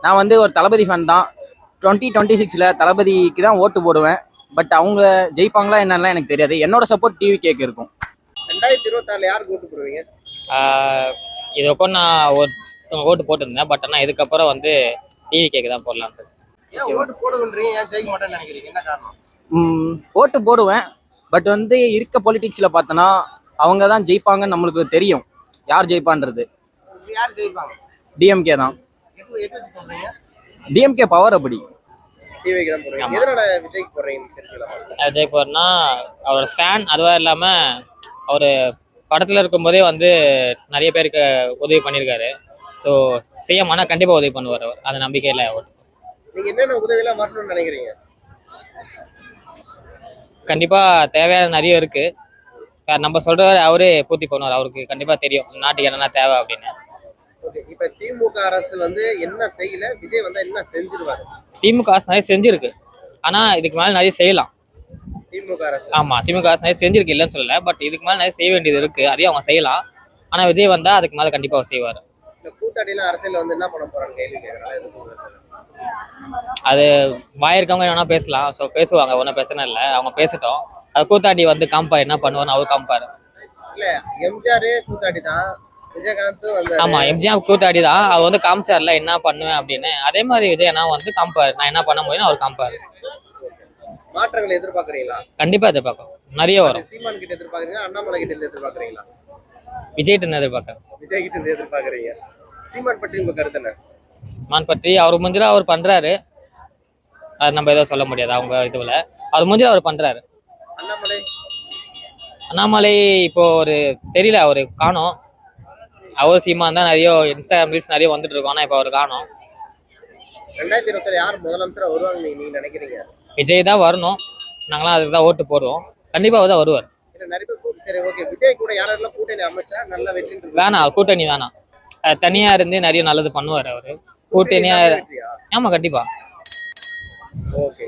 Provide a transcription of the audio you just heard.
நான் வந்து ஒரு தளபதி ஃபேன் தான். 2026ல் தளபதிக்கு தான் ஓட்டு போடுவேன். பட் அவங்க ஜெயிப்பாங்களா என்னன்னா எனக்கு தெரியாது. என்னோட சப்போர்ட் டிவிகேக்கு இருக்கும். 2026ல் யாருக்கு ஓட்டு போடுவீங்க? இது வரைக்கும் நான் ஓட்டு போட்டிருந்தேன். பட் ஆனால் இதுக்கப்புறம் வந்து டிவிகேக்கு தான் போடலாம். ஏன் ஓட்டு போடுவீங்க? ஏன் ஜெயிக்க மாட்டேன்னு நினைக்கிறீங்க? என்ன காரணம்? ஓட்டு போடுவேன். பட் வந்து இருக்க பொலிட்டிக்ஸில் பார்த்தோன்னா அவங்க தான் ஜெயிப்பாங்கன்னு நம்மளுக்கு தெரியும். யார் ஜெயிப்பான்றது. யார் ஜெயிப்பாங்க? டிஎம்கே தான். டிஎம்கே பவர் அப்படி. டிவிக்கு தான் போடுறீங்க. எதனால விஜய்க்கு போடுறீங்க? விஜய் போறேன்னா அவரோட ஃபேன். அதுவாக இல்லாமல் அவர் படத்தில் இருக்கும்போதே வந்து நிறைய பேருக்கு உதவி பண்ணியிருக்காரு. ஸோ செய்யமானா கண்டிப்பாக உதவி பண்ணுவார் அவர். அந்த நம்பிக்கையில் ஓட்டு. நீங்கள் என்னென்ன உதவியெல்லாம் வரணும்னு நினைக்கிறீங்க? கண்டிப்பாக தேவையான நிறைய இருக்குது. நம்ம சொல்கிறவர் அவரே பூர்த்தி பண்ணுவார். அவருக்கு கண்டிப்பாக தெரியும் நாட்டுக்கு என்னென்ன தேவை அப்படின்னு. இப்ப திமுக அரசு வந்து என்ன செய்யல, விஜய் வந்து என்ன செஞ்சிருவாரு? திமுக அரசு நிறைய செஞ்சிருக்கு. ஆனா இதுக்கு மேல நிறைய செய்யலாம். திமுக அரசு ஆமா, திமுக அரசு நிறைய செஞ்சிருக்கு இல்லைன்னு சொல்லல. பட் இதுக்கு மேல நிறைய செய்ய வேண்டியது இருக்கு. அதையும் அவங்க செய்யலாம். ஆனா விஜய் வந்தா அதுக்கு மேல கண்டிப்பா அவர் செய்வார். இந்த கூத்தாடியில அரசியல் வந்து என்ன பண்ண போறான்னு கேள்வி கேட்கறாங்க. அது வாயிருக்கவங்க என்ன பேசலாம். ஸோ பேசுவாங்க, ஒன்றும் பிரச்சனை இல்லை. அவங்க பேசட்டும். அது கூத்தாடி வந்து காம்பார் என்ன பண்ணுவார்னு அவர் காம்பார். இல்ல எம்ஜிஆர் கூத்தாடி தான், விஜயகாந்த் வந்து. ஆமா, எம்ஜிஆர் கூத்தாடி தான். அவர் வந்து காமிச்சார்ல என்ன பண்ணுவேன் அப்படின்னு. அதே மாதிரி விஜய் என்ன வந்து காம்பார், நான் என்ன பண்ண முடியும்னு அவர் காம்பார். மாற்றங்களை எதிர்பார்க்கறீங்களா? கண்டிப்பா எதிர்பார்க்கும். நிறைய வரும். சீமான் கிட்ட எதிர்பார்க்கறீங்களா? அண்ணாமலை கிட்ட எதிர்பார்க்கறீங்களா? விஜய் கிட்ட எதிர்பார்க்கறேன். விஜய் கிட்ட எதிர்பார்க்கறீங்க. சீமான் பற்றி உங்க கருத்து என்ன? மான் பற்றி அவர் முடிஞ்சா அவர் பண்றாரு. அது நம்ம எதுவும் சொல்ல முடியாது. அவங்க இதுல அவர் முடிஞ்சா அவர் பண்றாரு. அண்ணாமலை இப்போ ஒரு தெரியல, அவரு காணோம். அவர் சீமான் தான் நிறைய இன்ஸ்டாகிராம் ரீல்ஸ் நிறைய வந்துட்டு இருக்கோம். ஆனா இப்போ அவர் காணோம். 2026 யார் முதலமைச்சரா வருவாங்க நீங்க நினைக்கிறீங்க? விஜய் தான் வரணும். நாங்களாம் அதுக்கு தான் ஓட்டு போடுவோம். கண்டிப்பா அவர் தான் வருவார். நிறைய பேர் சரி ஓகே, விஜய் கூட யாரெல்லாம் கூட்டணி அமைச்சா நல்ல வெற்றி? வேணாம், கூட்டணி வேணாம். தனியா இருந்து நிறைய நல்லது பண்ணுவார் அவரு. கூட்டணியா. ஆமா கண்டிப்பா. ஓகே.